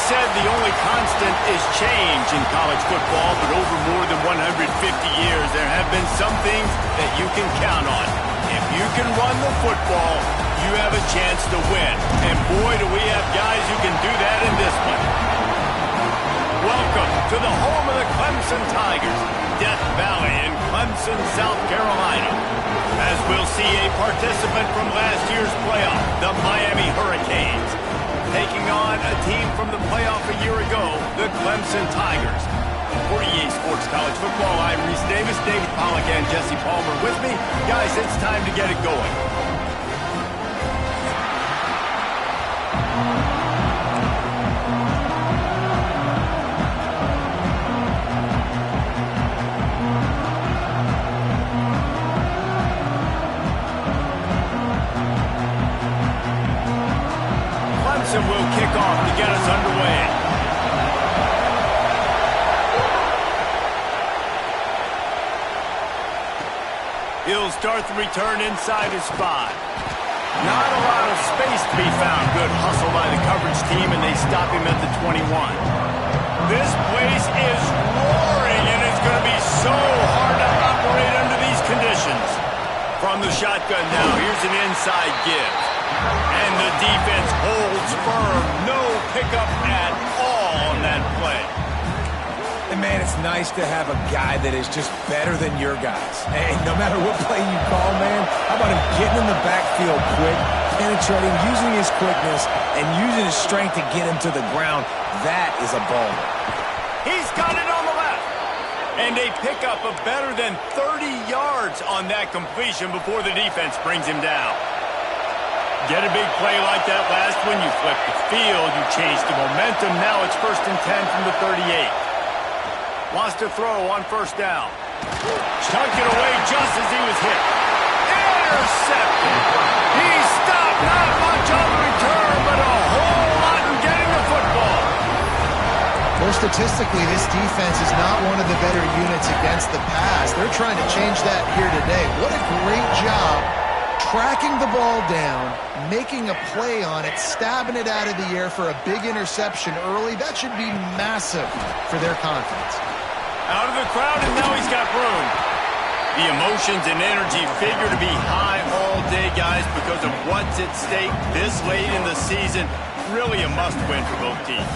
said the only constant is change in college football, but over more than 150 years, there have been some things that you can count on. If you can run the football, you have a chance to win. And boy, do we have guys who can do that in this one. Welcome to the home of the Clemson Tigers, Death Valley in Clemson, South Carolina. As we'll see a participant from last year's playoff, the Miami Hurricanes, taking on a team from the playoff a year ago, the Clemson Tigers. For EA Sports College Football, I'm Reese Davis, David Pollack, and Jesse Palmer with me. Guys, it's time to get it going. Clemson will kick off to get us underway. He'll start the return inside his 5. Not a lot of space to be found. Good hustle by the coverage team, and they stop him at the 21. This place is roaring, and it's going to be so hard to operate under these conditions. From the shotgun now, here's an inside give. And the defense holds firm. No pickup at all on that play. And, man, it's nice to have a guy that is just better than your guys. Hey, no matter what play you call, man, how about him getting in the backfield quick, penetrating, using his quickness, and using his strength to get him to the ground? That is a ball. He's got it on the left. And a pickup of better than 30 yards on that completion before the defense brings him down. Get a big play like that last one, you flip the field, you change the momentum. Now it's 1st and 10 from the 38. Wants to throw on 1st down. Chunked it away just as he was hit. Intercepted. He stopped. Not much on the return, but a whole lot in getting the football. Well, statistically, this defense is not one of the better units against the pass. They're trying to change that here today. What a great job tracking the ball down, making a play on it, stabbing it out of the air for a big interception early. That should be massive for their confidence. Out of the crowd, and now he's got room. The emotions and energy figure to be high all day, guys, because of what's at stake this late in the season. Really a must-win for both teams.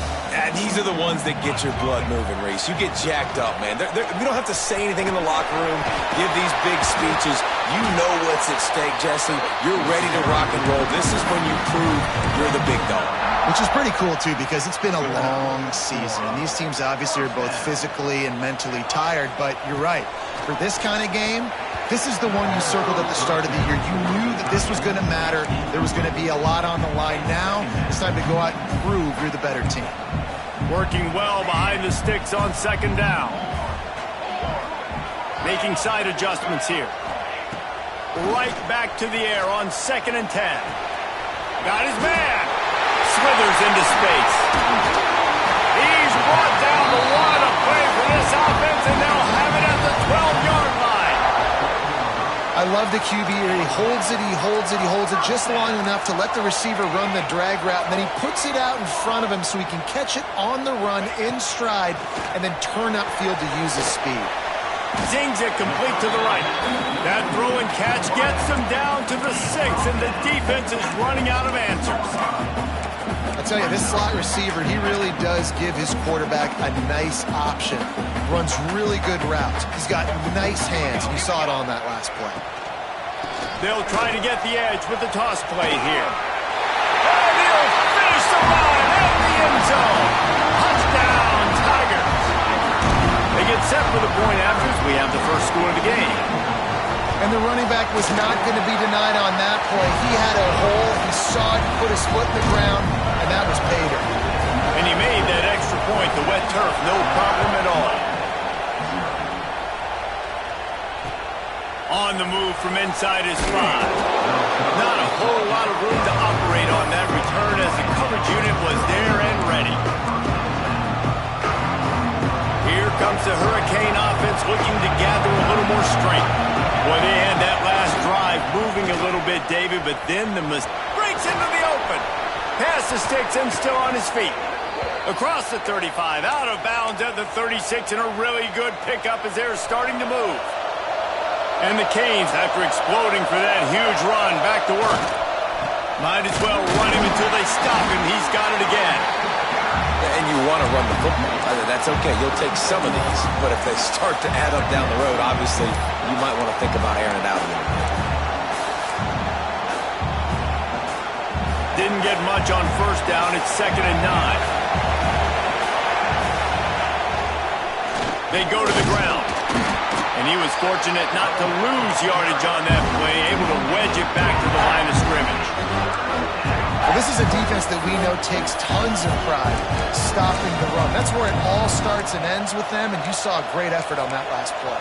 These are the ones that get your blood moving, Reese. You get jacked up, man. We don't have to say anything in the locker room, give these big speeches. You know what's at stake, Jesse. You're ready to rock and roll. This is when you prove you're the big dog. Which is pretty cool, too, because it's been a long season. And these teams obviously are both physically and mentally tired, but you're right. For this kind of game, this is the one you circled at the start of the year. You knew that this was going to matter. There was going to be a lot on the line. Now it's time to go out and prove you're the better team. Working well behind the sticks on 2nd down. Making side adjustments here. Right back to the air on 2nd and 10. Got his man. Smithers into space. He's brought down the one to play for this offense, and they'll have it at the 12-yard line. I love the QB here. He holds it, he holds it, he holds it just long enough to let the receiver run the drag route, and then he puts it out in front of him so he can catch it on the run in stride and then turn upfield to use his speed. Zings it complete to the right. That throw and catch gets them down to the 6, and the defense is running out of answers. I'll tell you, this slot receiver, he really does give his quarterback a nice option. Runs really good routes. He's got nice hands. You saw it on that last play. They'll try to get the edge with the toss play here. And he'll finish the run in the end zone. Touchdown, Tigers. They get set for the point after as we have the first score of the game. And the running back was not going to be denied on that play. He had a hole. He saw it, put his foot in the ground, and that was pay dirt. And he made that extra point, the wet turf, no problem at all. On the move from inside his 5. Not a whole lot of room to operate on that return as the coverage unit was there and ready. Here comes the Hurricane offense looking to gather a little more strength. Boy, they had that last drive moving a little bit, David, but then the breaks into the open. Pass the sticks and still on his feet. Across the 35, out of bounds at the 36, and a really good pickup as they're starting to move. And the Canes, after exploding for that huge run, back to work. Might as well run him until they stop him. He's got it again. And you want to run the football. That's okay. You'll take some of these. But if they start to add up down the road, obviously, you might want to think about airing it out a little bit. Didn't get much on first down. It's 2nd and 9. They go to the ground. And he was fortunate not to lose yardage on that play, able to wedge it back to the line of scrimmage. Well, this is a defense that we know takes tons of pride stopping the run. That's where it all starts and ends with them, and you saw a great effort on that last play.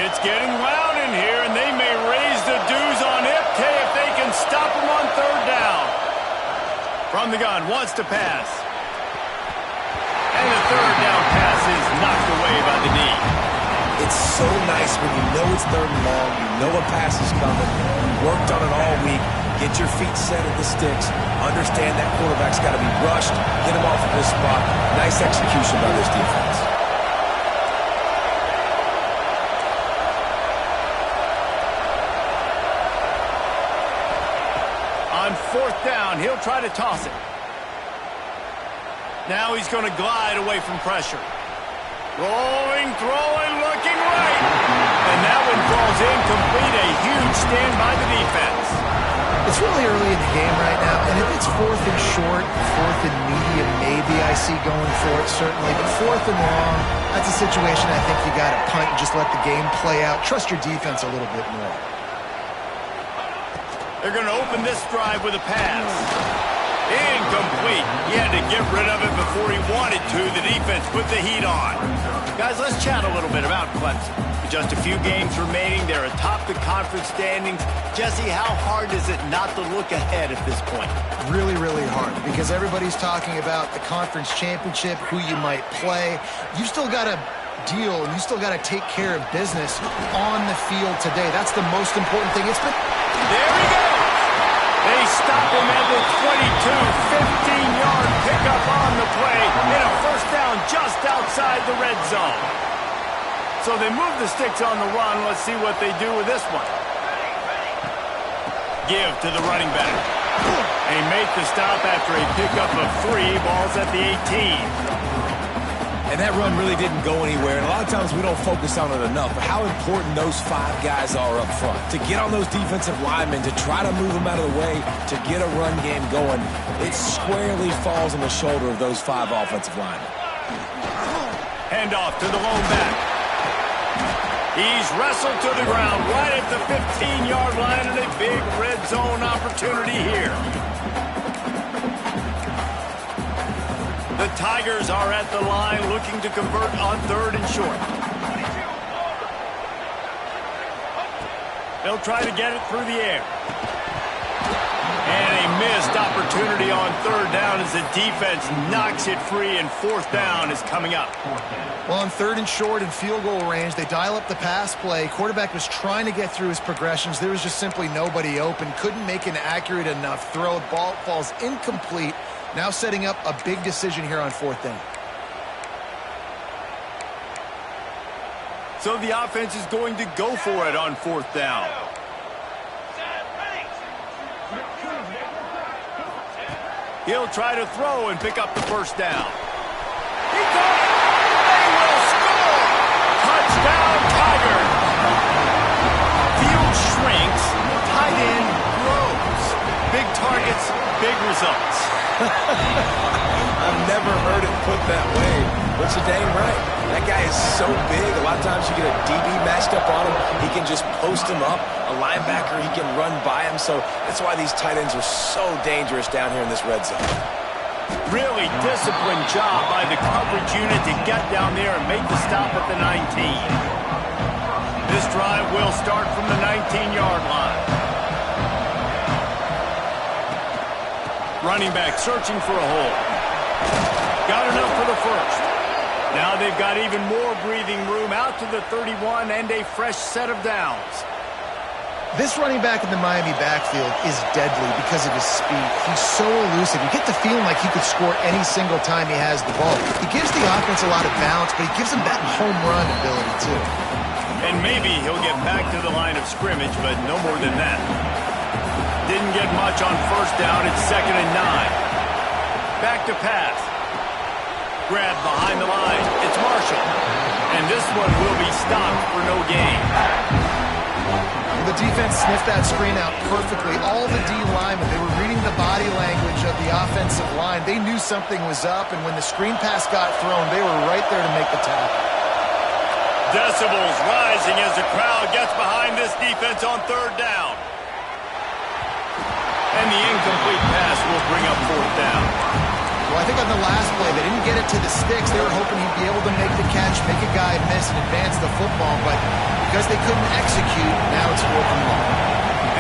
It's getting loud in here, and they may raise the dues on Ipke if they can stop him on 3rd down. From the gun, wants to pass. And the 3rd down pass is knocked away by the knee. It's so nice when you know it's 3rd and long, you know a pass is coming, you worked on it all week, get your feet set at the sticks, understand that quarterback's got to be rushed, get him off of this spot. Nice execution by this defense. On 4th down, he'll try to toss it. Now he's going to glide away from pressure. Rolling, throwing, looking right. And that one falls incomplete. A huge stand by the defense. It's really early in the game right now, and if it's 4th and short, 4th and medium, maybe I see going for it, certainly. But 4th and long, that's a situation I think you got to punt and just let the game play out. Trust your defense a little bit more. They're going to open this drive with a pass. Incomplete. He had to get rid of it before he wanted to. The defense put the heat on. Guys, let's chat a little bit about Clemson. With just a few games remaining, they're atop the conference standings. Jesse, how hard is it not to look ahead at this point? Really, really hard, because everybody's talking about the conference championship, who you might play. You still got to deal, and you still got to take care of business on the field today. That's the most important thing. There he goes. They stop him at the 22, 15-yard pickup on the play, and a 1st down just outside the red zone. So they move the sticks on the run. Let's see what they do with this one. Give to the running back. And he made the stop after a pickup of 3. Ball's at the 18. And that run really didn't go anywhere. And a lot of times we don't focus on it enough. But how important those 5 guys are up front. To get on those defensive linemen, to try to move them out of the way, to get a run game going, it squarely falls on the shoulder of those 5 offensive linemen. Hand off to the lone back. He's wrestled to the ground right at the 15-yard line, and a big red zone opportunity here. The Tigers are at the line looking to convert on 3rd and short. They'll try to get it through the air. And a missed opportunity on 3rd down as the defense knocks it free, and 4th down is coming up. Well, on 3rd and short and field goal range, they dial up the pass play. Quarterback was trying to get through his progressions. There was just simply nobody open. Couldn't make an accurate enough throw. Ball falls incomplete. Now setting up a big decision here on 4th down. So the offense is going to go for it on 4th down. He'll try to throw and pick up the 1st down. He got it! They will score! Touchdown, Tigers! Field shrinks, tight end grows. Big targets, big results. I've never heard it put that way, but you're dang right. That guy is so big. A lot of times you get a DB matched up on him. He can just post him up. A linebacker, he can run by him. So that's why these tight ends are so dangerous down here in this red zone. Really disciplined job by the coverage unit to get down there and make the stop at the 19. This drive will start from the 19-yard line. Running back searching for a hole. Got enough for the 1st. Now they've got even more breathing room out to the 31 and a fresh set of downs. This running back in the Miami backfield is deadly because of his speed. He's so elusive. You get the feeling like he could score any single time he has the ball. He gives the offense a lot of balance, but he gives them that home run ability too. And maybe he'll get back to the line of scrimmage, but no more than that. Didn't get much on first down. It's 2nd and 9. Back to pass. Grab behind the line. It's Marshall. And this one will be stopped for no gain. The defense sniffed that screen out perfectly. All the D linemen, they were reading the body language of the offensive line. They knew something was up, and when the screen pass got thrown, they were right there to make the tackle. Decibels rising as the crowd gets behind this defense on 3rd down. And the incomplete pass will bring up 4th down. Well, I think on the last play, they didn't get it to the sticks. They were hoping he'd be able to make the catch, make a guy miss, and advance the football. But because they couldn't execute, now it's 4th and long.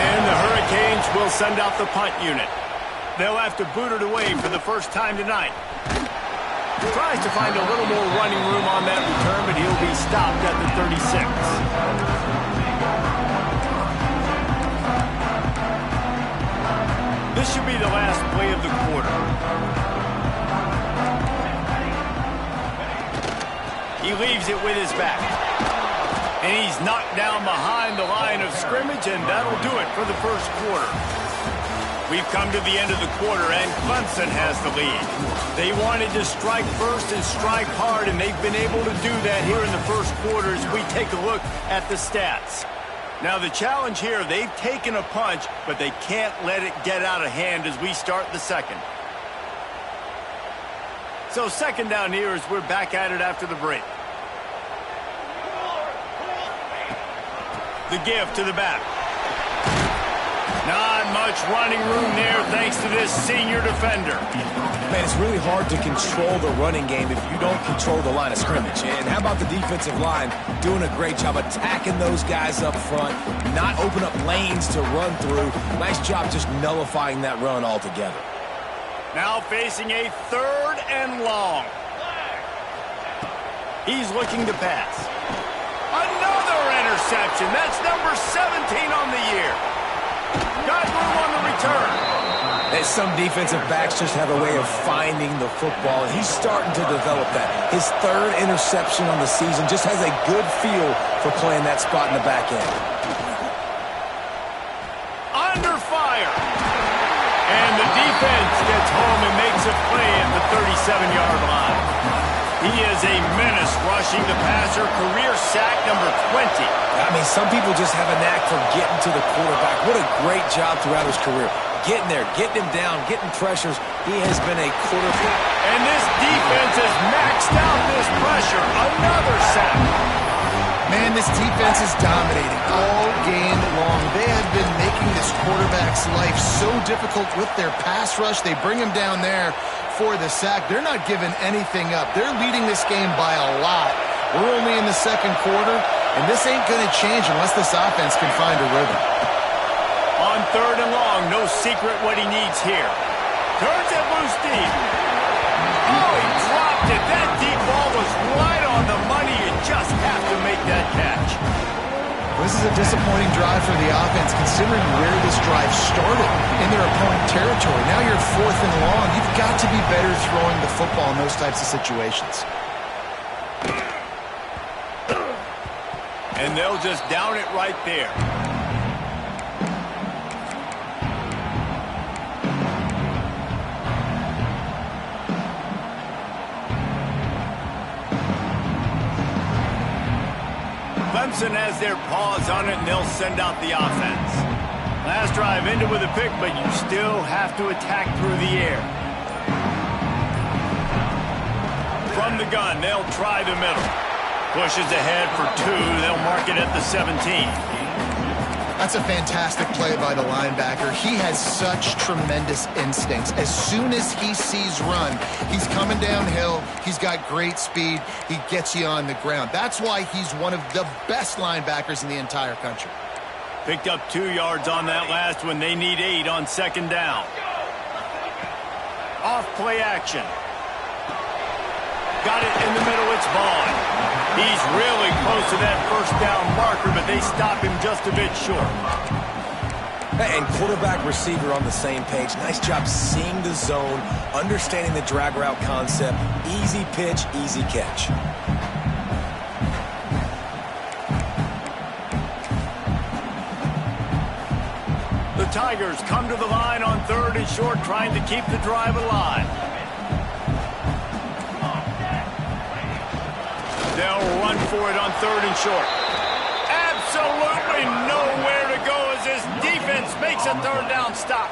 And the Hurricanes will send out the punt unit. They'll have to boot it away for the first time tonight. He tries to find a little more running room on that return, but he'll be stopped at the 36. This should be the last play of the quarter. He leaves it with his back. And he's knocked down behind the line of scrimmage, and that'll do it for the first quarter. We've come to the end of the quarter, and Clemson has the lead. They wanted to strike first and strike hard, and they've been able to do that here in the first quarter as we take a look at the stats. Now, the challenge here, they've taken a punch, but they can't let it get out of hand as we start the second. So 2nd down here as we're back at it after the break. The give to the back. Not much running room there thanks to this senior defender. Man, it's really hard to control the running game if you don't control the line of scrimmage. And how about the defensive line doing a great job attacking those guys up front, not open up lanes to run through. Nice job just nullifying that run altogether. Now facing a 3rd and long. He's looking to pass. Another interception. That's number 17 on the year. Got room on the return. And some defensive backs just have a way of finding the football, and he's starting to develop that. His 3rd interception on the season, just has a good feel for playing that spot in the back end. Under fire. And the defense gets home and makes a play at the 37-yard line. He is a menace rushing the passer, career sack number 20. I mean, some people just have a knack for getting to the quarterback. What a great job throughout his career. Getting there, getting him down, getting pressures. He has been a quarterback. And this defense has maxed out this pressure. Another sack. Man, this defense is dominating all game long. They have been making this quarterback's life so difficult with their pass rush. They bring him down there for the sack. They're not giving anything up. They're leading this game by a lot. We're only in the 2nd quarter, and this ain't going to change unless this offense can find a rhythm. On 3rd and long, no secret what he needs here. Turns it loose deep. Oh, he dropped it. That deep ball was right on the money. You just have to make that catch. This is a disappointing drive for the offense, considering where this drive started in their opponent territory. Now you're 4th and long. You've got to be better throwing the football in those types of situations. And they'll just down it right there. Clemson has their paws on it, and they'll send out the offense. Last drive ended with a pick, but you still have to attack through the air. From the gun, they'll try the middle. Pushes ahead for 2. They'll mark it at the 17. That's a fantastic play by the linebacker. He has such tremendous instincts. As soon as he sees run, he's coming downhill. He's got great speed. He gets you on the ground. That's why he's one of the best linebackers in the entire country. Picked up 2 yards on that last one. They need 8 on 2nd down. Off play action. Got it in the middle. It's Vaughn. He's really close to that 1st down marker, but they stop him just a bit short. And quarterback receiver on the same page. Nice job seeing the zone, understanding the drag route concept. Easy pitch, easy catch. The Tigers come to the line on 3rd and short, trying to keep the drive alive. They'll run for it on 3rd and short. Absolutely nowhere to go as this defense makes a 3rd down stop.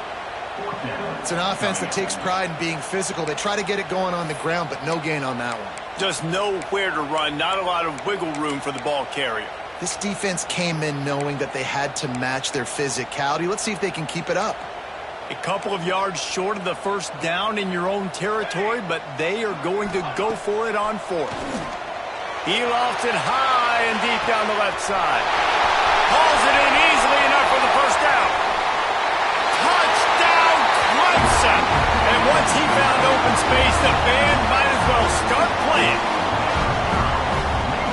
It's an offense that takes pride in being physical. They try to get it going on the ground, but no gain on that one. Just nowhere to run, not a lot of wiggle room for the ball carrier. This defense came in knowing that they had to match their physicality. Let's see if they can keep it up. A couple of yards short of the 1st down in your own territory, but they are going to go for it on 4th. He lofts it high and deep down the left side. Hauls it in easily enough for the 1st down. Touchdown, Clemson! And once he found open space, the band might as well start playing.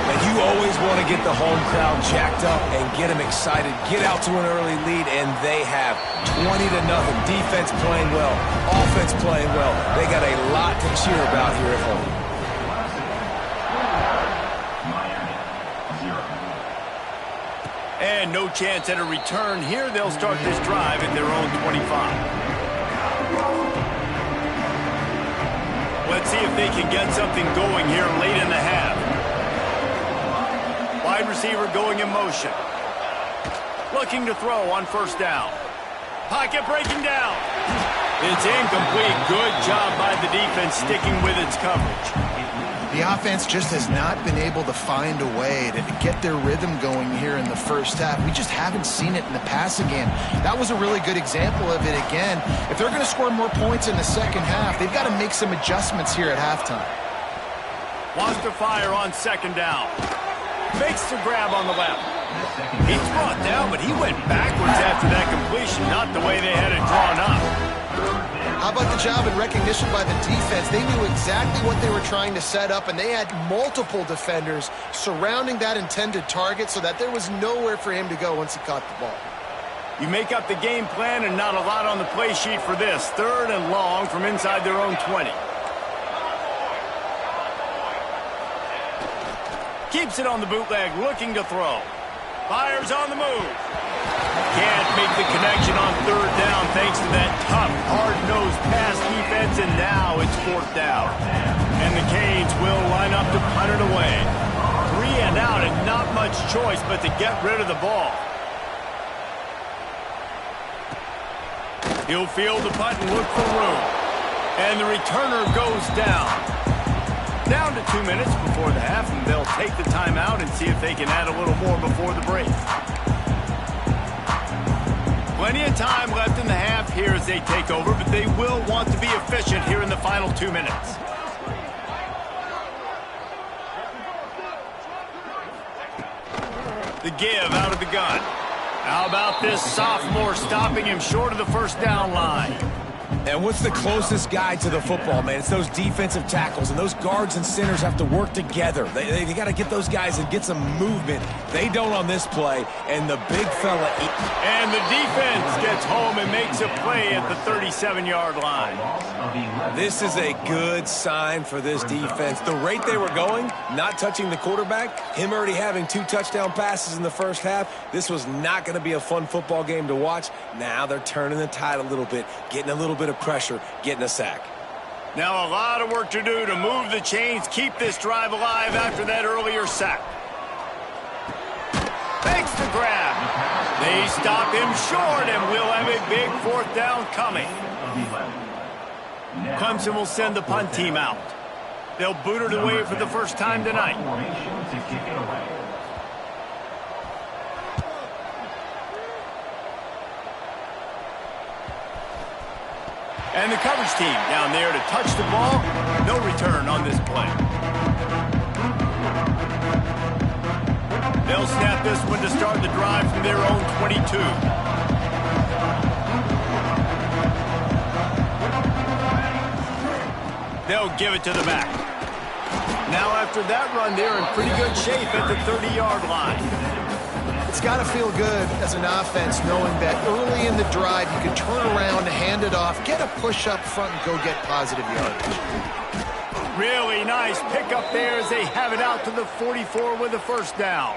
And you always want to get the home crowd jacked up and get them excited. Get out to an early lead, and they have 20-0. Defense playing well, offense playing well. They got a lot to cheer about here at home. And no chance at a return here. They'll start this drive at their own 25. Let's see if they can get something going here late in the half. Wide receiver going in motion. Looking to throw on 1st down. Pocket breaking down. It's incomplete. Good job by the defense sticking with its coverage. The offense just has not been able to find a way to get their rhythm going here in the 1st half. We just haven't seen it in the passing game. That was a really good example of it again. If they're going to score more points in the 2nd half, they've got to make some adjustments here at halftime. Wants to fire on 2nd down. Makes the grab on the left. He's brought down, but he went backwards after that completion, not the way they had it drawn up. How about the job and recognition by the defense? They knew exactly what they were trying to set up, and they had multiple defenders surrounding that intended target so that there was nowhere for him to go once he caught the ball. You make up the game plan and not a lot on the play sheet for this. 3rd and long from inside their own 20. Keeps it on the bootleg, looking to throw. Fires on the move. Can't make the connection on 3rd down thanks to that tough, hard-nosed pass defense, and now it's 4th down. And the Canes will line up to punt it away. 3 and out, and not much choice but to get rid of the ball. He'll field the punt and look for room. And the returner goes down. Down to 2 minutes before the half, and they'll take the timeout and see if they can add a little more before the break. Plenty of time left in the half here as they take over, but they will want to be efficient here in the final 2 minutes. The give out of the gun. How about this sophomore stopping him short of the 1st down line? And what's the closest guy to the football, man? It's those defensive tackles, and those guards and centers have to work together. They got to get those guys and get some movement. They don't on this play, and the big fella... And the defense gets home and makes a play at the 37-yard line. This is a good sign for this defense. The rate they were going, not touching the quarterback, him already having 2 touchdown passes in the 1st half, this was not going to be a fun football game to watch. Now they're turning the tide a little bit, getting a little bit of pressure, getting a sack. Now a lot of work to do to move the chains, keep this drive alive after that earlier sack. Makes the grab. They stop him short, and we'll have a big 4th down coming. Clemson will send the punt team out. They'll boot it away for the first time tonight. And the coverage team down there to touch the ball. No return on this play. They'll snap this one to start the drive from their own 22. They'll give it to the back. Now after that run, they're in pretty good shape at the 30-yard line. it's got to feel good as an offense knowing that early in the drive you can turn around, hand it off, get a push up front, and go get positive yardage. Really nice pickup there as they have it out to the 44 with a first down.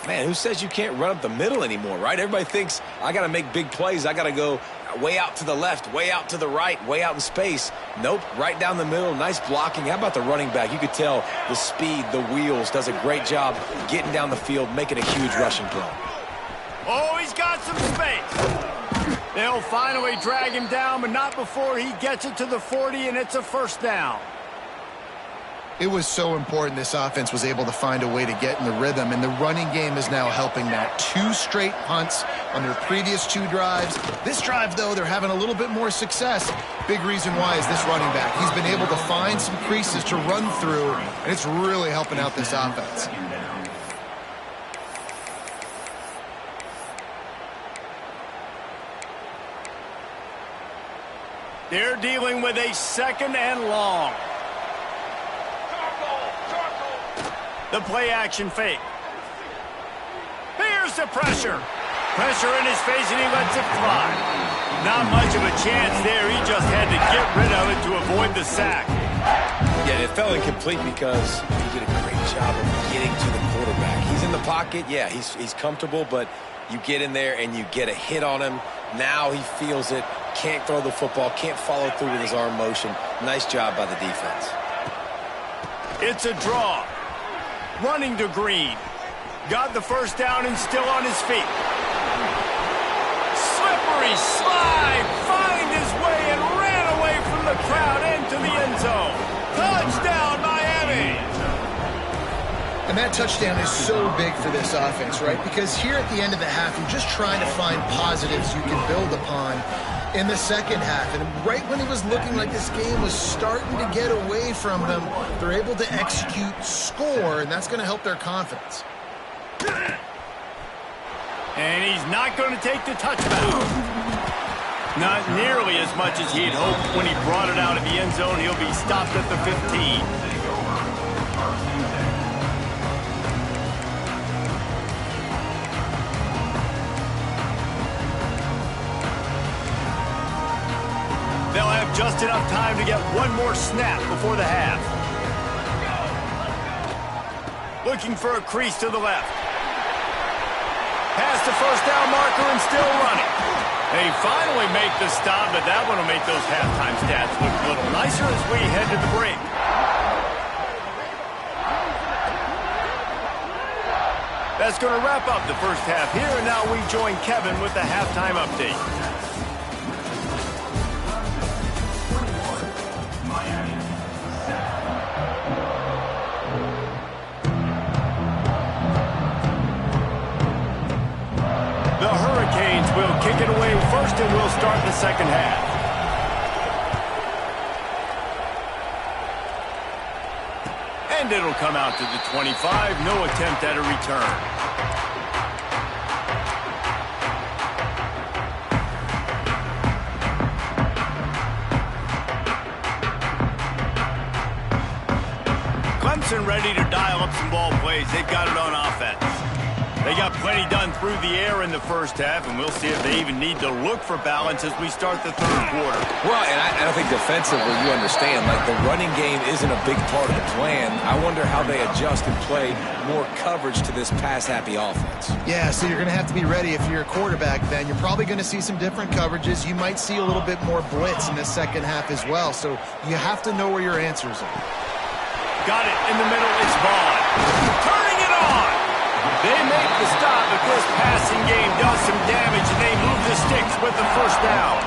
Man, who says you can't run up the middle anymore, right? Everybody thinks I got to make big plays. I got to go way out to the left, way out to the right, way out in space. Nope, right down the middle. Nice blocking. How about the running back? You could tell the speed, the wheels, does a great job getting down the field, making a huge rushing play. Oh, he's got some space. They'll finally drag him down, but not before he gets it to the 40, and it's a first down. It was so important this offense was able to find a way to get in the rhythm, and the running game is now helping that. 2 straight punts on their previous 2 drives. This drive, though, they're having a little bit more success. Big reason why is this running back. He's been able to find some creases to run through, and it's really helping out this offense. They're dealing with a second and long. The play action fake. Here's the pressure. Pressure in his face, and he lets it fly. Not much of a chance there. He just had to get rid of it to avoid the sack. Yeah, it fell incomplete because he did a great job of getting to the quarterback. He's in the pocket. Yeah, he's comfortable, but you get in there and you get a hit on him. Now he feels it. Can't throw the football. Can't follow through with his arm motion. Nice job by the defense. It's a draw. Running to Green. Got the first down and still on his feet. Slippery slide. Find his way and ran away from the crowd into the end zone. Touchdown, Miami. And that touchdown is so big for this offense, right? Because here at the end of the half, you're just trying to find positives you can build upon in the second half. And right when it was looking like this game was starting to get away from them, they're able to execute, score, and that's going to help their confidence. And he's not going to take the touchback. Not nearly as much as he had hoped when he brought it out of the end zone. He'll be stopped at the 15. They'll have just enough time to get one more snap before the half. Looking for a crease to the left. Past the first down marker and still running. They finally make the stop, but that one will make those halftime stats look a little nicer as we head to the break. That's going to wrap up the first half here, and now we join Kevin with the halftime update. The Hurricanes will kick it away first, and we'll start the second half. And it'll come out to the 25. No attempt at a return. Clemson ready to dial up some ball plays. They've got it on offense. They got plenty done through the air in the first half, and we'll see if they even need to look for balance as we start the third quarter. Well, and I think defensively, you understand, like the running game isn't a big part of the plan. I wonder how they adjust and play more coverage to this pass-happy offense. Yeah, so you're going to have to be ready if you're a quarterback, Ben. You're probably going to see some different coverages. You might see a little bit more blitz in the second half as well, so you have to know where your answers are. Got it in the middle. It's Vaughn. Turning it on. They make the stop, but this passing game does some damage, and they move the sticks with the first down.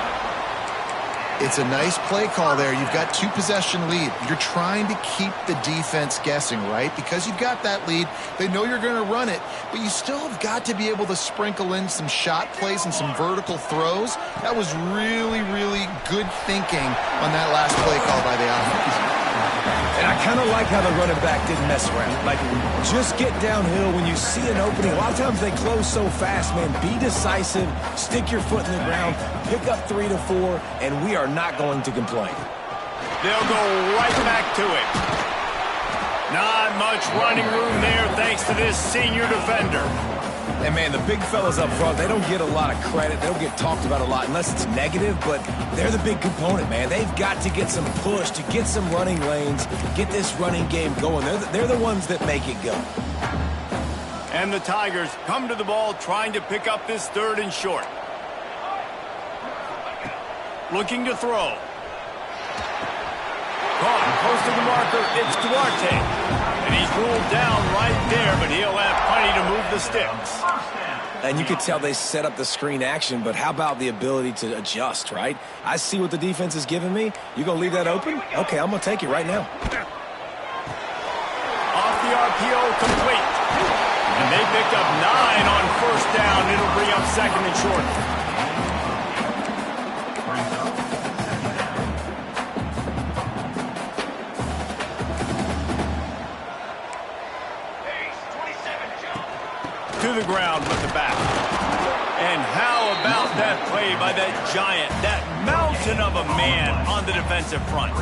It's a nice play call there. You've got 2-possession lead. You're trying to keep the defense guessing, right? Because you've got that lead. They know you're going to run it, but you still have got to be able to sprinkle in some shot plays and some vertical throws. That was really, really good thinking on that last play call by the offense. And I kind of like how the running back didn't mess around. Like, just get downhill when you see an opening. A lot of times they close so fast, man. Be decisive, stick your foot in the ground, pick up 3 to 4, and we are not going to complain. They'll go right back to it. Not much running room there thanks to this senior defender. And, man, the big fellas up front, they don't get a lot of credit. They don't get talked about a lot unless it's negative, but they're the big component, man. They've got to get some push, to get some running lanes, get this running game going. They're the ones that make it go. And the Tigers come to the ball trying to pick up this 3rd and short. Looking to throw. Caught close to the marker, it's Duarte. And he's ruled down right there, but he'll have plenty to move the sticks. And you could tell they set up the screen action, but how about the ability to adjust, right? I see what the defense is giving me. You gonna leave that open? Okay, I'm gonna take it right now. Off the RPO, complete. And they pick up 9 on 1st down. It'll bring up 2nd and short. To the ground with the back. And how about that play by that giant, that mountain of a man on the defensive front?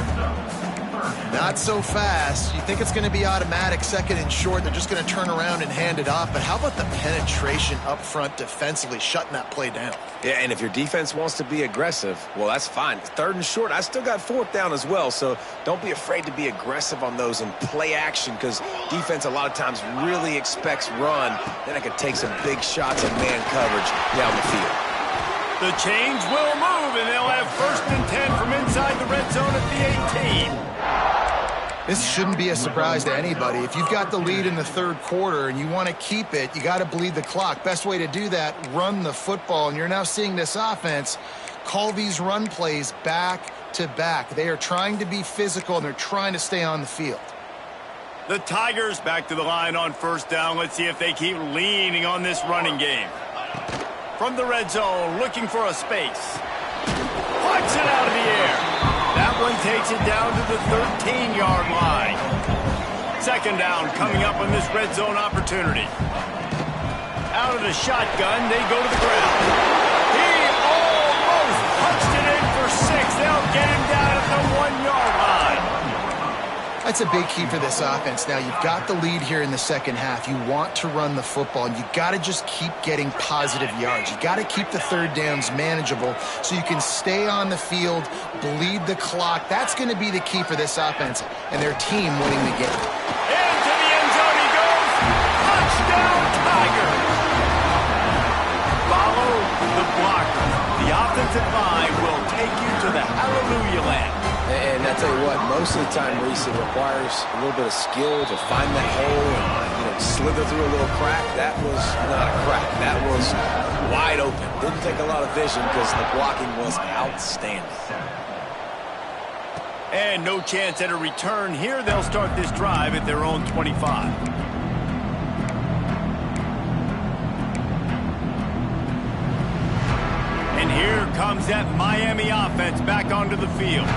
Not so fast. You think it's going to be automatic 2nd and short. They're just going to turn around and hand it off. But how about the penetration up front defensively, shutting that play down? Yeah, and if your defense wants to be aggressive, well, that's fine. 3rd and short, I still got 4th down as well, so don't be afraid to be aggressive on those and play action, because defense a lot of times really expects run. Then it can take some big shots of man coverage down the field. The change will move, and they'll have 1st and 10 from inside the red zone at the 18. This shouldn't be a surprise to anybody. If you've got the lead in the 3rd quarter and you want to keep it, you got to bleed the clock. Best way to do that, run the football. And you're now seeing this offense call these run plays back to back. They are trying to be physical, and they're trying to stay on the field. The Tigers back to the line on 1st down. Let's see if they keep leaning on this running game. From the red zone, looking for a space. Puts it out of the air. That one takes it down to the 13-yard line. 2nd down coming up on this red zone opportunity. Out of the shotgun, they go to the ground. He almost punched it in for 6. They'll get him down at the 1-yard line. That's a big key for this offense. Now, you've got the lead here in the 2nd half. You want to run the football, and you got to just keep getting positive yards. You got to keep the 3rd downs manageable so you can stay on the field, bleed the clock. That's going to be the key for this offense and their team winning the game. Into the end zone he goes. Touchdown, Tigers. Follow the blocker. The offensive line will take you to the hallelujah land. And I tell you what, most of the time, Reese, it requires a little bit of skill to find that hole and slither through a little crack. That was not a crack. That was wide open. Didn't take a lot of vision because the blocking was outstanding. And no chance at a return here. They'll start this drive at their own 25. And here comes that Miami offense back onto the field.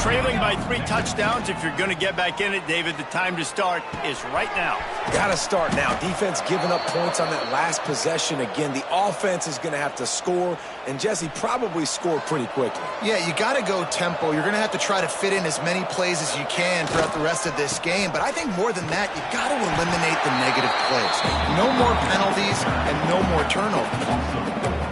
Trailing by 3 touchdowns. If you're going to get back in it, David, the time to start is right now. Got to start now. Defense giving up points on that last possession. Again, the offense is going to have to score, and Jesse probably score pretty quickly. Yeah, you got to go tempo. You're going to have to try to fit in as many plays as you can throughout the rest of this game. But I think more than that, you got to eliminate the negative plays. No more penalties and no more turnovers.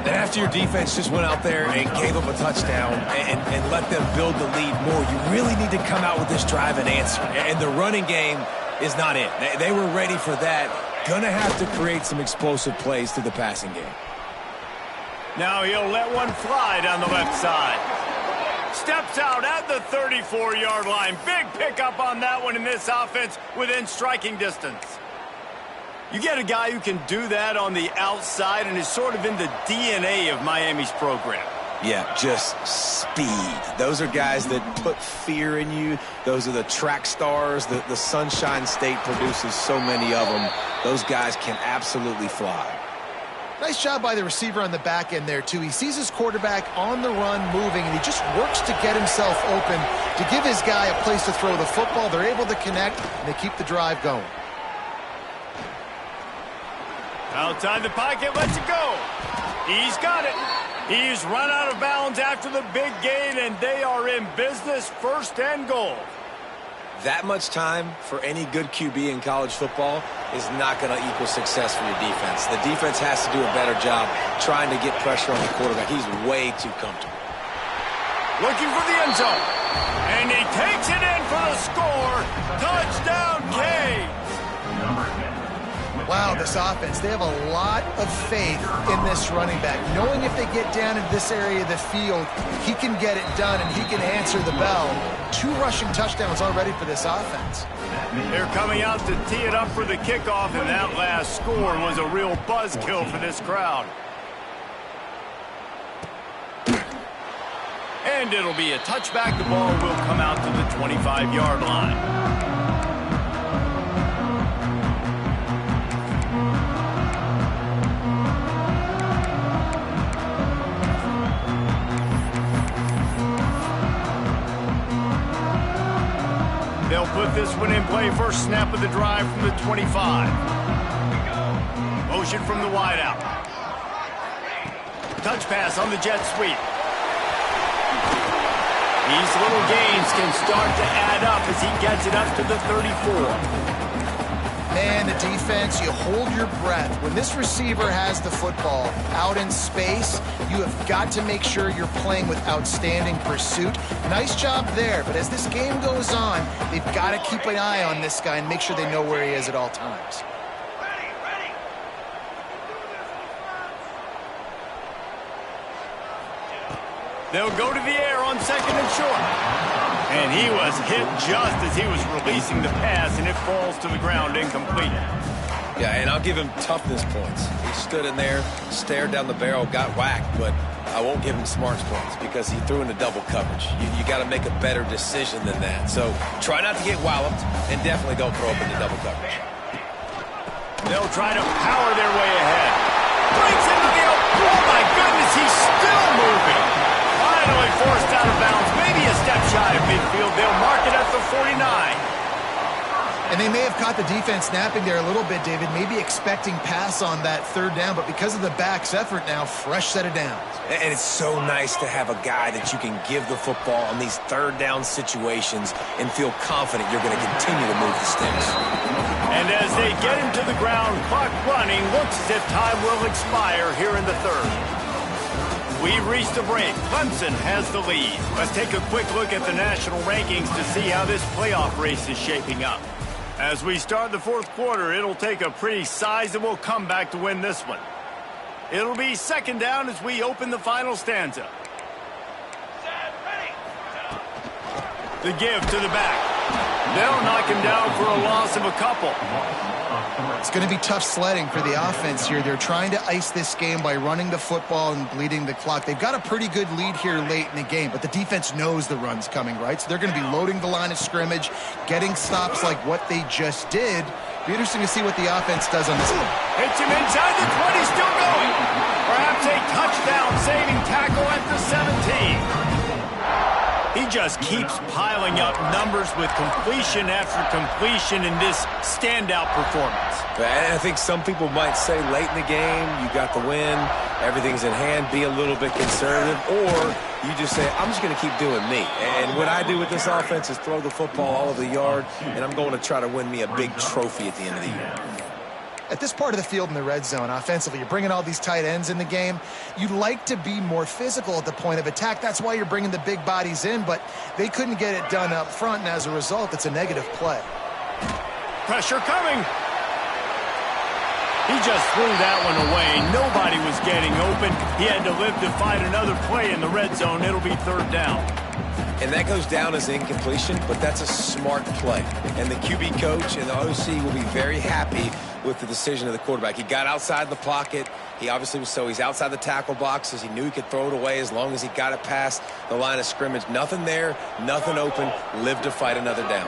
And after your defense just went out there and gave up a touchdown and let them build the lead more, you really need to come out with this drive and answer. And the running game is not it. They were ready for that. Gonna have to create some explosive plays through the passing game. Now he'll let one fly down the left side. Steps out at the 34-yard line. Big pickup on that one in this offense within striking distance. You get a guy who can do that on the outside and is sort of in the DNA of Miami's program. Yeah, just speed. Those are guys that put fear in you. Those are the track stars. The Sunshine State produces so many of them. Those guys can absolutely fly. Nice job by the receiver on the back end there, too. He sees his quarterback on the run moving, and he just works to get himself open to give his guy a place to throw the football. They're able to connect, and they keep the drive going. Outside the pocket, lets it go. He's got it. He's run out of bounds after the big gain, and they are in business, 1st and goal. That much time for any good QB in college football is not going to equal success for your defense. The defense has to do a better job trying to get pressure on the quarterback. He's way too comfortable. Looking for the end zone. And he takes it in for the score. Touchdown, K. Wow, this offense, they have a lot of faith in this running back. Knowing if they get down in this area of the field, he can get it done and he can answer the bell. 2 rushing touchdowns already for this offense. They're coming out to tee it up for the kickoff, and that last score was a real buzzkill for this crowd. And it'll be a touchback. The ball will come out to the 25-yard line. They'll put this one in play. First snap of the drive from the 25. Motion from the wideout. Touch pass on the jet sweep. These little gains can start to add up as he gets it up to the 34. Man, the defense, you hold your breath. When this receiver has the football out in space, you have got to make sure you're playing with outstanding pursuit. Nice job there, but as this game goes on, they've got to keep an eye on this guy and make sure they know where he is at all times. They'll go to the air on second and short. And he was hit just as he was releasing the pass, and it falls to the ground incomplete. Yeah, and I'll give him toughness points. He stood in there, stared down the barrel, got whacked, but I won't give him smarts points because he threw into double coverage. You got to make a better decision than that. So try not to get walloped, and definitely don't throw up into double coverage. They'll try to power their way ahead. Breaks into the oh my goodness, he's still moving. Finally forced out of bounds, maybe a step shy of midfield. They'll mark it at the 49. And they may have caught the defense napping there a little bit, David, maybe expecting pass on that third down, but because of the back's effort now, fresh set of downs. And it's so nice to have a guy that you can give the football on these third down situations and feel confident you're going to continue to move the sticks. And as they get him to the ground, clock running, looks as if time will expire here in the third. We've reached a break. Clemson has the lead. Let's take a quick look at the national rankings to see how this playoff race is shaping up. As we start the fourth quarter, it'll take a pretty sizable comeback to win this one. It'll be second down as we open the final stanza. The give to the back. They'll knock him down for a loss of a couple. It's going to be tough sledding for the offense here. They're trying to ice this game by running the football and bleeding the clock. They've got a pretty good lead here late in the game, but the defense knows the run's coming, right? So they're going to be loading the line of scrimmage, getting stops like what they just did. Be interesting to see what the offense does on this one. Hits him inside the 20, still going. Perhaps a touchdown-saving tackle at the 17. He just keeps piling up numbers with completion after completion in this standout performance. And I think some people might say late in the game, you got the win, everything's in hand, be a little bit conservative, or you just say, I'm just going to keep doing me. And what I do with this offense is throw the football all over the yard, and I'm going to try to win me a big trophy at the end of the year. At this part of the field in the red zone, offensively, you're bringing all these tight ends in the game. You'd like to be more physical at the point of attack. That's why you're bringing the big bodies in, but they couldn't get it done up front, and as a result, it's a negative play. Pressure coming. He just threw that one away. Nobody was getting open. He had to live to fight another play in the red zone. It'll be third down. And that goes down as incompletion, but that's a smart play. And the QB coach and the OC will be very happy with the decision of the quarterback. He got outside the pocket. He obviously was he's outside the tackle boxes. He knew he could throw it away as long as he got it past the line of scrimmage. Nothing there, nothing open. Live to fight another down.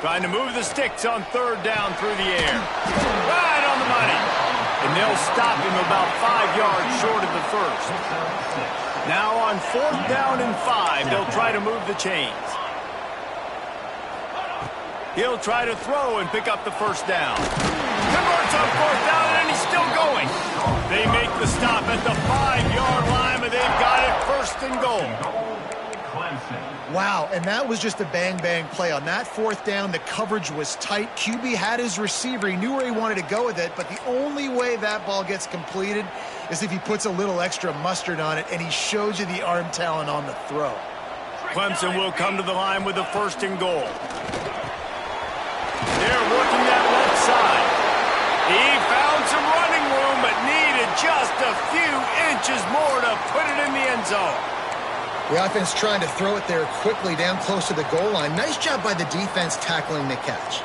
Trying to move the sticks on third down through the air. Right on the money. And they'll stop him about 5 yards short of the first. Now on fourth down and 5, they'll try to move the chains. He'll try to throw and pick up the first down. Converts on fourth down, and he's still going. They make the stop at the 5-yard line, but they've got it first and goal. Wow, and that was just a bang-bang play. On that fourth down, the coverage was tight. QB had his receiver. He knew where he wanted to go with it, but the only way that ball gets completed is if he puts a little extra mustard on it, and he shows you the arm talent on the throw. Clemson will come to the line with a 1st and goal. They're working that left side. He found some running room, but needed just a few inches more to put it in the end zone. The offense trying to throw it there quickly down close to the goal line. Nice job by the defense tackling the catch.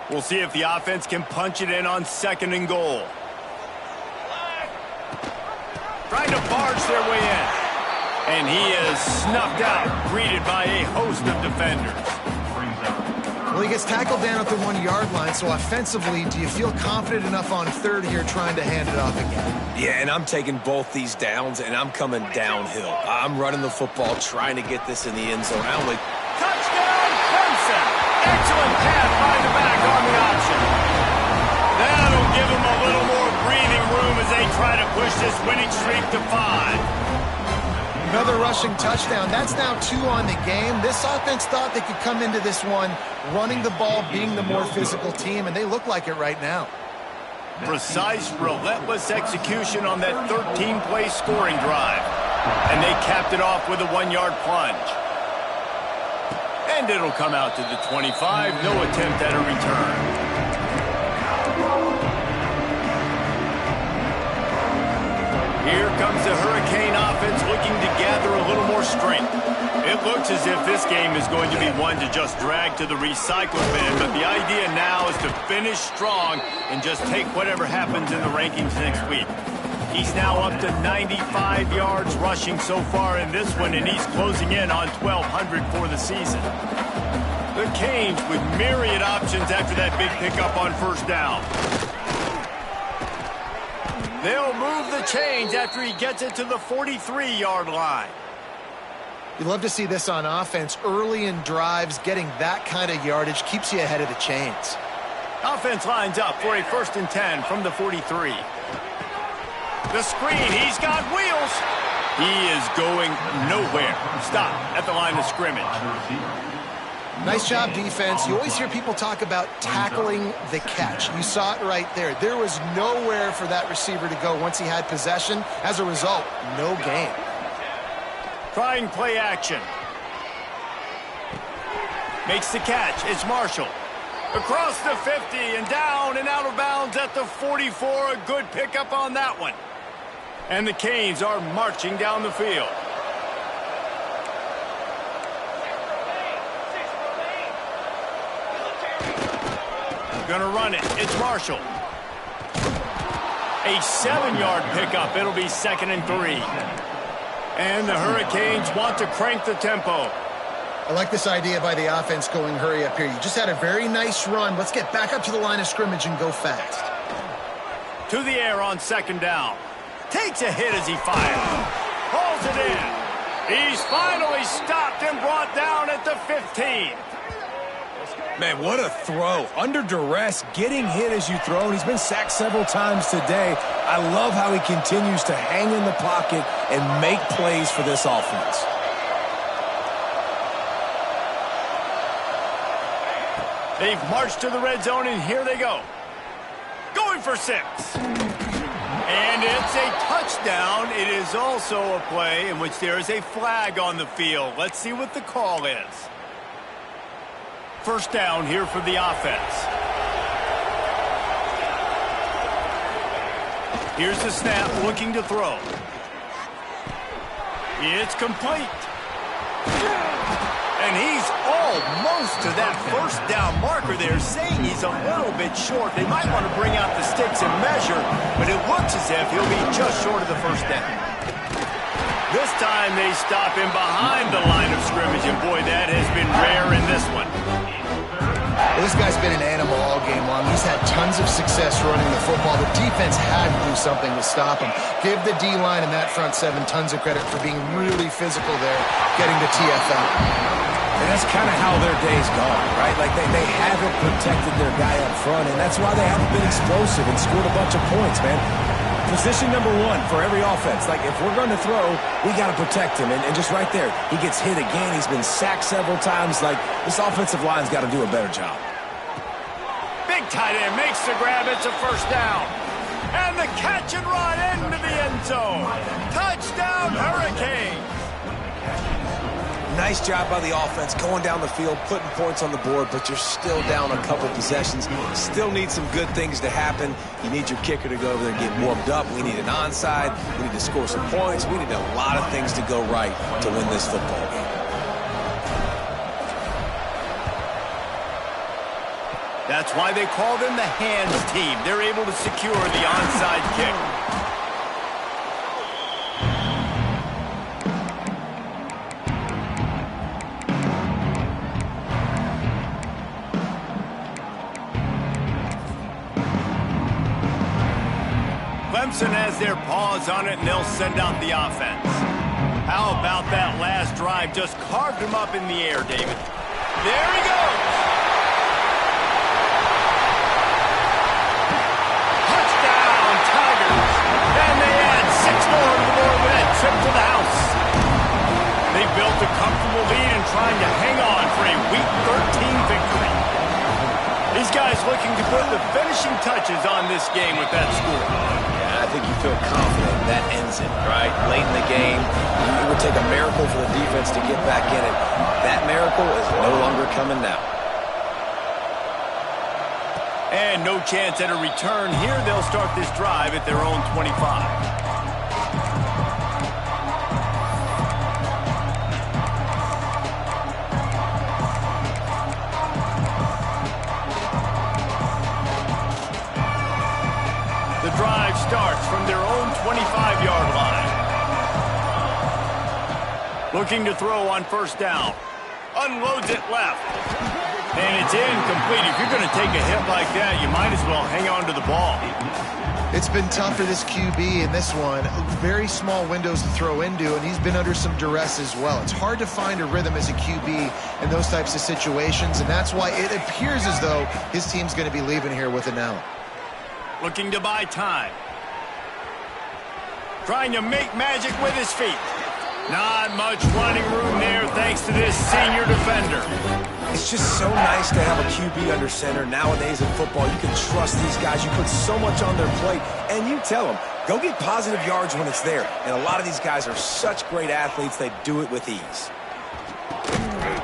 We'll see if the offense can punch it in on 2nd and goal. Trying to barge their way in. And he is snuffed out, greeted by a host of defenders. Well, he gets tackled down at the 1-yard line, so offensively, do you feel confident enough on 3rd here trying to hand it off again? Yeah, and I'm taking both these downs, and I'm coming downhill. I'm running the football, trying to get this in the end zone. Touchdown, Clemson! Excellent pass by the back on the option. That'll give him a little more breathing room as they try to push this winning streak to 5. Another rushing touchdown. That's now 2 on the game. This offense thought they could come into this one running the ball, being the more physical team, and they look like it right now. Precise, relentless execution on that 13-play scoring drive. And they capped it off with a 1-yard plunge. And it'll come out to the 25. No attempt at a return. Here comes the Hurricane offense looking to gather a little more strength. It looks as if this game is going to be one to just drag to the recycle bin, but the idea now is to finish strong and just take whatever happens in the rankings next week. He's now up to 95 yards rushing so far in this one, and he's closing in on 1,200 for the season. The Canes with myriad options after that big pickup on 1st down. They'll move the chains after he gets it to the 43-yard line. You love to see this on offense. Early in drives, getting that kind of yardage keeps you ahead of the chains. Offense lines up for a 1st and 10 from the 43. The screen, he's got wheels. He is going nowhere. Stop at the line of scrimmage. Nice job, defense. You always hear people talk about tackling the catch. You saw it right there. There was nowhere for that receiver to go once he had possession. As a result, no gain. Trying play action. Makes the catch. It's Marshall. Across the 50 and down and out of bounds at the 44. A good pickup on that one. And the Canes are marching down the field. Gonna run it. It's Marshall. A 7-yard pickup. It'll be 2nd and 3. And the Hurricanes want to crank the tempo. I like this idea by the offense going hurry up here. You just had a very nice run. Let's get back up to the line of scrimmage and go fast. To the air on 2nd down. Takes a hit as he fires. Pulls it in. He's finally stopped and brought down at the 15. Man, what a throw. Under duress, getting hit as you throw, and he's been sacked several times today. I love how he continues to hang in the pocket and make plays for this offense. They've marched to the red zone, and here they go. Going for 6. And it's a touchdown. It is also a play in which there is a flag on the field. Let's see what the call is. 1st down here for the offense. Here's the snap, looking to throw. It's complete. And he's almost to that 1st down marker there, saying he's a little bit short. They might want to bring out the sticks and measure, but it looks as if he'll be just short of the 1st down. This time they stop him behind the line of scrimmage, and boy, that has been rare in this one. Well, this guy's been an animal all game long. He's had tons of success running the football. The defense had to do something to stop him. Give the D-line and that front 7 tons of credit for being really physical there, getting the TFL. And that's kind of how their day's gone, right? Like they had haven't protected their guy up front, and that's why they haven't been explosive and scored a bunch of points, man. Position number one for every offense. Like, if we're going to throw, we got to protect him. And just right there, he gets hit again. He's been sacked several times. Like, this offensive line's got to do a better job. Big tight end makes the grab. It's a first down. And the catch and run into the end zone. Touchdown, Hurricanes. Nice job by the offense going down the field, putting points on the board, but you're still down a couple possessions. Still need some good things to happen. You need your kicker to go over there and get warmed up. We need an onside. We need to score some points. We need a lot of things to go right to win this football game. That's why they call them the hands team. They're able to secure the onside kick. Clemson has their paws on it, and they'll send out the offense. How about that last drive? Just carved him up in the air, David. There he goes. Touchdown, Tigers. And they add 6 more to the board with that trip to the house. They built a comfortable lead and trying to hang on for a Week 13 victory. These guys looking to put the finishing touches on this game with that score. I think you feel confident that ends it, right? Late in the game, it would take a miracle for the defense to get back in it. That miracle is no longer coming now. And no chance at a return here. They'll start this drive at their own 25. The drive starts from their own 25-yard line. Looking to throw on first down. Unloads it left. And it's incomplete. If you're going to take a hit like that, you might as well hang on to the ball. It's been tough for this QB in this one. Very small windows to throw into, and he's been under some duress as well. It's hard to find a rhythm as a QB in those types of situations, and that's why it appears as though his team's going to be leaving here with it now. Looking to buy time. Trying to make magic with his feet. Not much running room there thanks to this senior defender. It's just so nice to have a QB under center. Nowadays in football, you can trust these guys. You put so much on their plate, and you tell them, go get positive yards when it's there. And a lot of these guys are such great athletes, they do it with ease.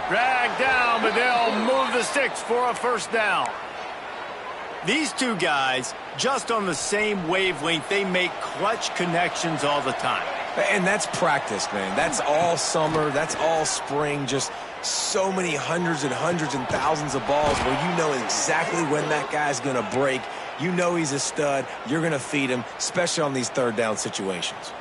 Dragged down, but they'll move the sticks for a first down. These two guys, just on the same wavelength, they make clutch connections all the time. And that's practice, man. That's all summer. That's all spring. Just so many hundreds and thousands of balls where you know exactly when that guy's going to break. You know he's a stud. You're going to feed him, especially on these third down situations.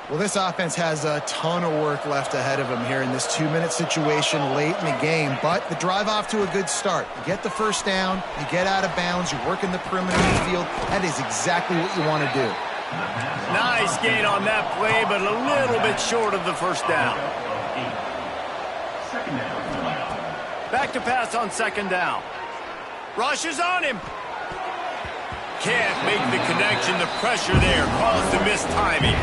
Well, this offense has a ton of work left ahead of them here in this 2-minute situation late in the game, but the drive off to a good start. You get the first down, you get out of bounds, you work in the perimeter of the field. That is exactly what you want to do. Nice gain on that play, but a little bit short of the first down. Back to pass on second down. Rushes on him. Can't make the connection. The pressure there caused the missed timing.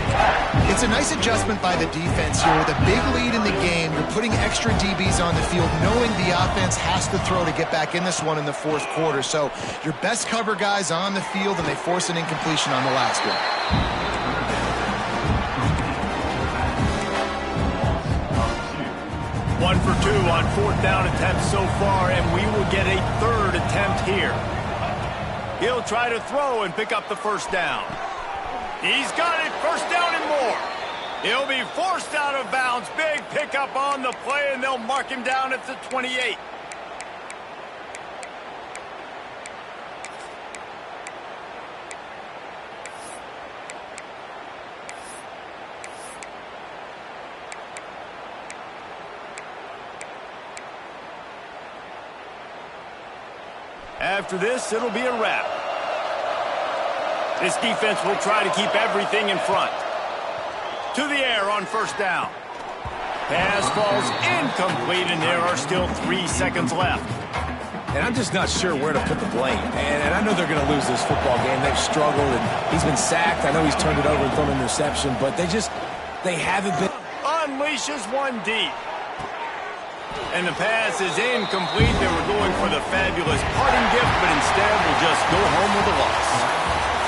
It's a nice adjustment by the defense here. With a big lead in the game, you're putting extra DBs on the field, knowing the offense has to throw to get back in this one in the fourth quarter. So your best cover guys on the field, and they force an incompletion on the last one. 1 for 2 on fourth down attempts so far, and we will get a third attempt here. He'll try to throw and pick up the first down. He's got it, first down and more. He'll be forced out of bounds. Big pickup on the play, and they'll mark him down at the 28. After this, it'll be a wrap. This defense will try to keep everything in front. To the air on first down. Pass falls incomplete, and there are still 3 seconds left. and I'm just not sure where to put the blame. And I know they're going to lose this football game. They've struggled, and he's been sacked. I know he's turned it over and thrown an interception, but they haven't been. Unleashes one deep. And the pass is incomplete. They were going for the fabulous parting gift, but instead will just go home with a loss.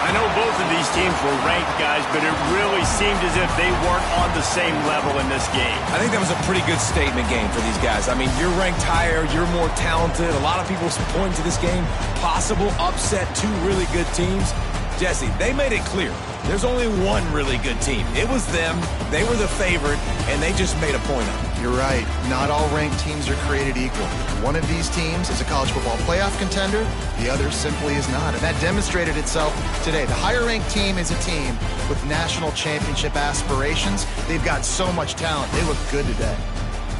I know both of these teams were ranked, guys, but it really seemed as if they weren't on the same level in this game. I think that was a pretty good statement game for these guys. I mean, you're ranked higher, you're more talented. A lot of people point to this game, possible upset, two really good teams. Jesse, they made it clear. There's only one really good team. It was them. They were the favorite, and they just made a point of it. You're right. Not all ranked teams are created equal. One of these teams is a college football playoff contender. The other simply is not. And that demonstrated itself today. The higher-ranked team is a team with national championship aspirations. They've got so much talent. They look good today.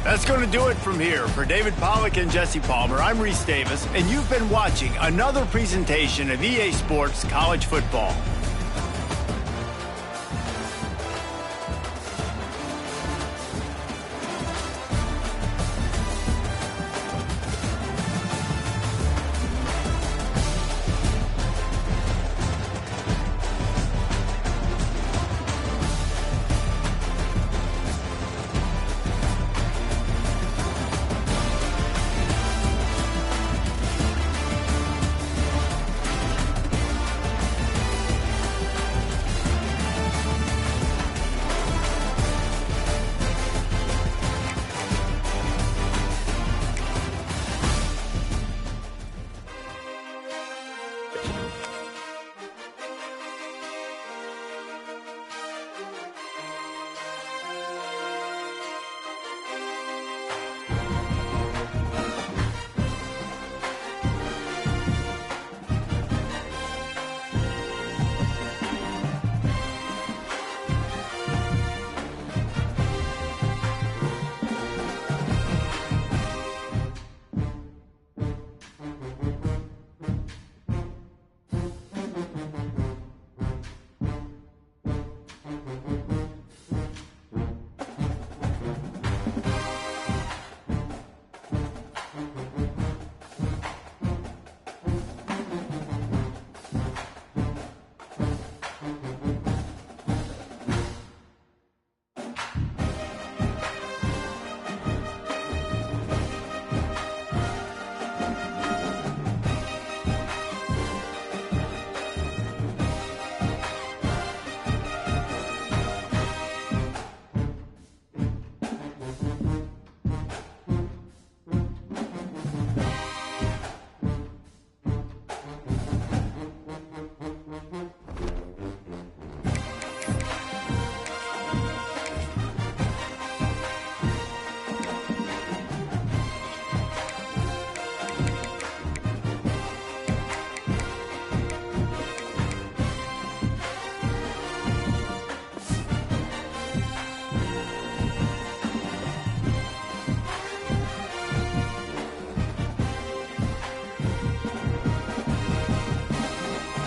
That's going to do it from here. For David Pollack and Jesse Palmer, I'm Reese Davis, and you've been watching another presentation of EA Sports College Football.